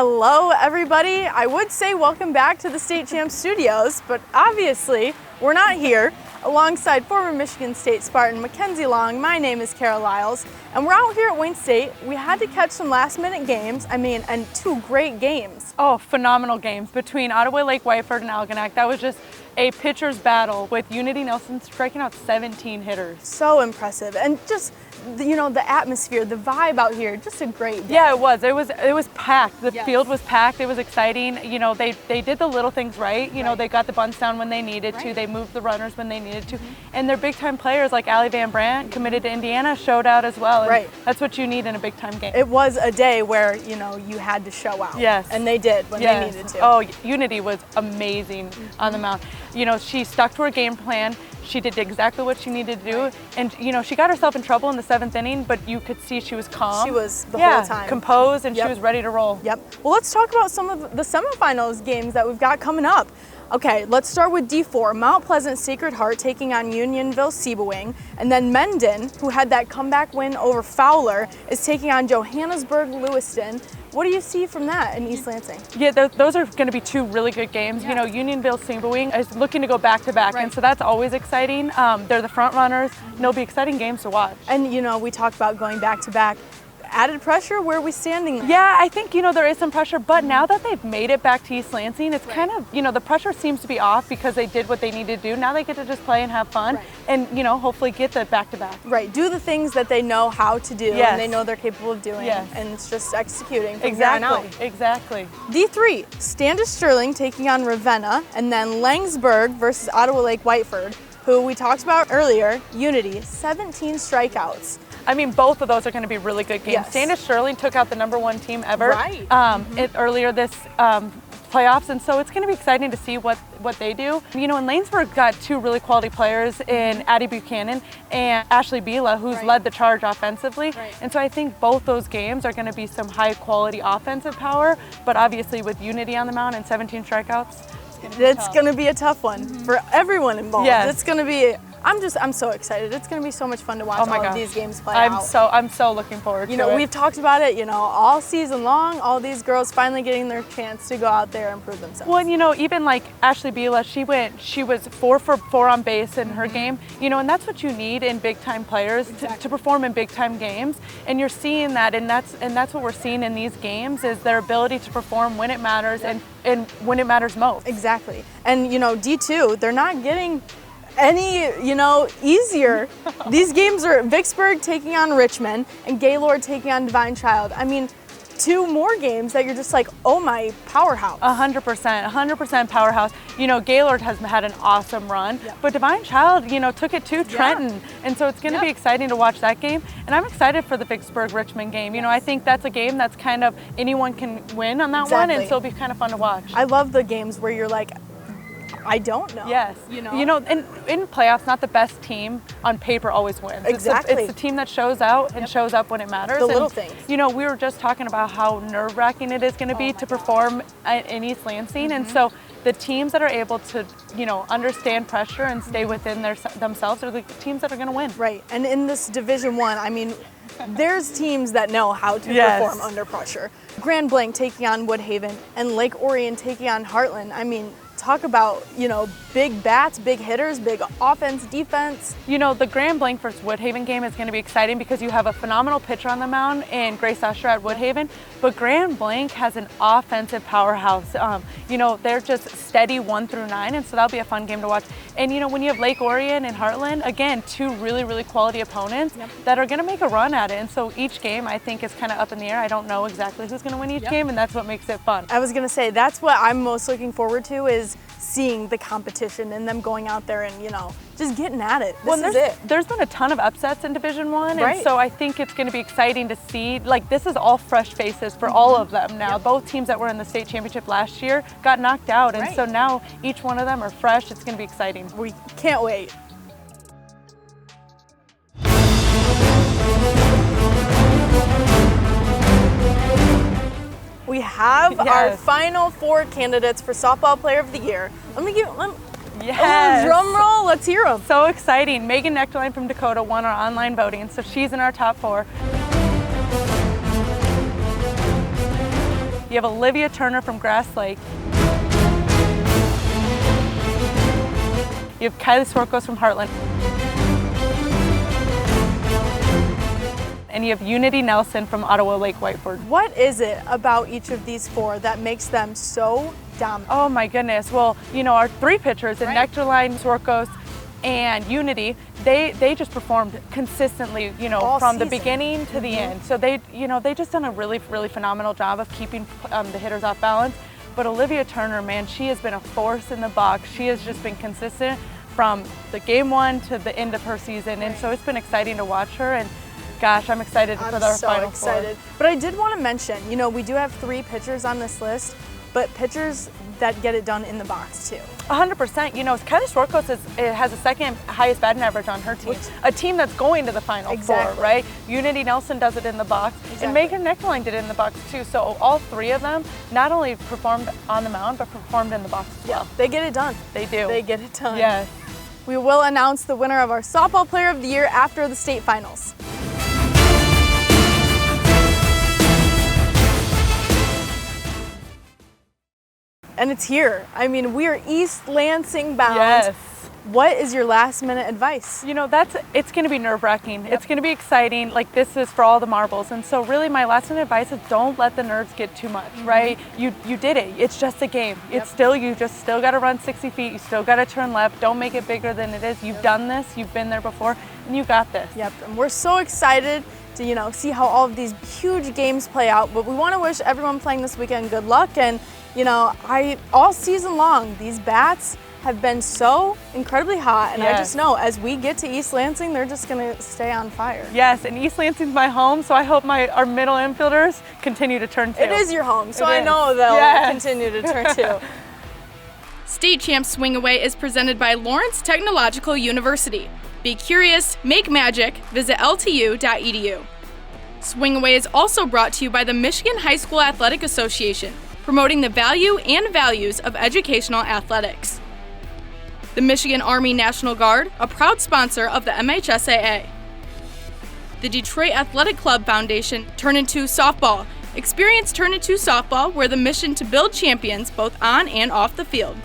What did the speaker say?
Hello, everybody. I would say welcome back to the State Champ Studios, but obviously we're not here. Alongside former Michigan State Spartan McKenzie Long, my name is Kara Liles, and we're out here at Wayne State. We had to catch some last-minute games, and two great games. Oh, phenomenal games between Ottawa Lake Whiteford and Algonac. That was just a pitcher's battle with Unity Nelson striking out 17 hitters. So impressive, and just, you know, the atmosphere, the vibe out here, just a great day. Yeah, it was packed. The field was packed. It was exciting. You know, they did the little things right. You know, they got the bunts down when they needed to. They moved the runners when they needed to. And their big time players like Allie Van Brandt, committed to Indiana, showed out as well. And that's what you need in a big time game. It was a day where, you know, you had to show out. Yes. And they did when they needed to. Oh, Unity was amazing on the mound. You know, she stuck to her game plan. She did exactly what she needed to do. And, you know, she got herself in trouble in the 7th inning, but you could see she was calm. She was the whole time. Composed, and she was ready to roll. Yep. Well, let's talk about some of the semifinals games that we've got coming up. Okay, let's start with D4. Mount Pleasant Sacred Heart taking on Unionville Seabewing. And then Mendon, who had that comeback win over Fowler, is taking on Johannesburg Lewiston. What do you see from that in East Lansing? Yeah, those are going to be two really good games. You know, Unionville Seabewing is looking to go back-to-back, and so that's always exciting. They're the front runners, and they'll be exciting games to watch. And, you know, we talked about going back-to-back. Added pressure? Where are we standing? Yeah, I think, you know, there is some pressure, but now that they've made it back to East Lansing, it's kind of, you know, the pressure seems to be off because they did what they needed to do. Now they get to just play and have fun and, you know, hopefully get the back-to-back. Right, do the things that they know how to do and they know they're capable of doing. And it's just executing from here on out. Exactly. D3, Standish Sterling taking on Ravenna, and then Langsburg versus Ottawa Lake Whiteford, who we talked about earlier, Unity, 17 strikeouts. I mean, both of those are going to be really good games. Standish Sterling took out the #1 team ever earlier this playoffs, and so it's going to be exciting to see what they do. You know, and Lanesburg got two really quality players in Addie Buchanan and Ashley Bila, who's led the charge offensively. And so I think both those games are going to be some high quality offensive power, but obviously with Unity on the mound and 17 strikeouts, it's going to be a tough one for everyone involved. It's going to be. I'm so excited. It's going to be so much fun to watch all of these games play out. I'm so looking forward to it. You know, we've talked about it, you know, all season long, all these girls finally getting their chance to go out there and prove themselves. Well, and, you know, even like Ashley Bila, she was 4 for 4 on base in her game, you know, and that's what you need in big time players to perform in big time games. And you're seeing that, and that's what we're seeing in these games is their ability to perform when it matters and when it matters most. Exactly. And, you know, D2, they're not getting any, you know, easier. These games are Vicksburg taking on Richmond and Gaylord taking on Divine Child. I mean, 2 more games that you're just like, oh my, powerhouse. 100% powerhouse. You know, Gaylord has had an awesome run, but Divine Child, you know, took it to Trenton. And so it's going to be exciting to watch that game. And I'm excited for the Vicksburg-Richmond game. You know, I think that's a game that's kind of anyone can win on that one, and so it'll be kind of fun to watch. I love the games where you're like, I don't know. Yes. You know, and in playoffs, not the best team on paper always wins. Exactly. It's the team that shows out and shows up when it matters. The little things. You know, we were just talking about how nerve-wracking it is going to be to perform in East Lansing. And so the teams that are able to, you know, understand pressure and stay within themselves are the teams that are going to win. Right. And in this Division I, I mean, there's teams that know how to perform under pressure. Grand Blanc taking on Woodhaven and Lake Orion taking on Heartland. I mean, talk about, you know, big bats, big hitters, big offense, defense. You know, the Grand Blanc versus Woodhaven game is going to be exciting because you have a phenomenal pitcher on the mound in Grace Usher at Woodhaven, but Grand Blanc has an offensive powerhouse. You know, they're just steady 1 through 9, and so that'll be a fun game to watch. And, you know, when you have Lake Orion and Heartland, again, 2 really, really quality opponents that are going to make a run at it. And so each game, I think, is kind of up in the air. I don't know exactly who's going to win each game, and that's what makes it fun. I was going to say, that's what I'm most looking forward to is seeing the competition and them going out there and, you know, just getting at it. This is it. There's been a ton of upsets in Division I, and so I think it's going to be exciting to see, like, this is all fresh faces for all of them now. Both teams that were in the state championship last year got knocked out, and so now each one of them are fresh. It's going to be exciting. We can't wait. We have our final 4 candidates for Softball Player of the Year. Let me give a drum roll. Let's hear them. So exciting. Megan Nectarline from Dakota won our online voting, so she's in our top 4. You have Olivia Turner from Grass Lake. You have Kylie Swarkos from Heartland. And you have Unity Nelson from Ottawa Lake Whiteford. What is it about each of these four that makes them so dominant? Oh my goodness. Well, our three pitchers, Right. Nectarline, Swarkos, and Unity, they just performed consistently, All from the season. beginning to the end. So they just done a really, really phenomenal job of keeping the hitters off balance. But Olivia Turner, man, she has been a force in the box. She has just been consistent from the game one to the end of her season. And so it's been exciting to watch her. And gosh, I'm excited for the Final excited. Four. But I did want to mention, we do have 3 pitchers on this list, but pitchers that get it done in the box too. 100%. Kylie Swarkos has the second highest batting average on her team. A team that's going to the Final Four, right? Unity Nelson does it in the box, and Megan Nectarline did it in the box too. So all 3 of them not only performed on the mound, but performed in the box as well. They get it done. They do. They get it done. Yes. We will announce the winner of our Softball Player of the Year after the state finals. And it's here. We are East Lansing bound. Yes. What is your last minute advice? It's going to be nerve-wracking. It's going to be exciting. Like, this is for all the marbles. And so really my last minute advice is don't let the nerves get too much, right? You did it. It's just a game. It's still, you just still got to run 60 feet. You still got to turn left. Don't make it bigger than it is. You've done this. You've been there before, and you got this. Yep, and we're so excited to, see how all of these huge games play out. But we want to wish everyone playing this weekend good luck. And, all season long, these bats have been so incredibly hot, and I just know as we get to East Lansing, they're just gonna stay on fire. Yes, and East Lansing's my home, so I hope our middle infielders continue to turn too. It is your home, so I know they'll continue to turn too. State Champ Swing Away is presented by Lawrence Technological University. Be curious, make magic, visit ltu.edu. Swing Away is also brought to you by the Michigan High School Athletic Association, promoting the value and values of educational athletics. The Michigan Army National Guard, a proud sponsor of the MHSAA. The Detroit Athletic Club Foundation, Turn Into Softball. Experience Turn Into Softball, where the mission to build champions both on and off the field.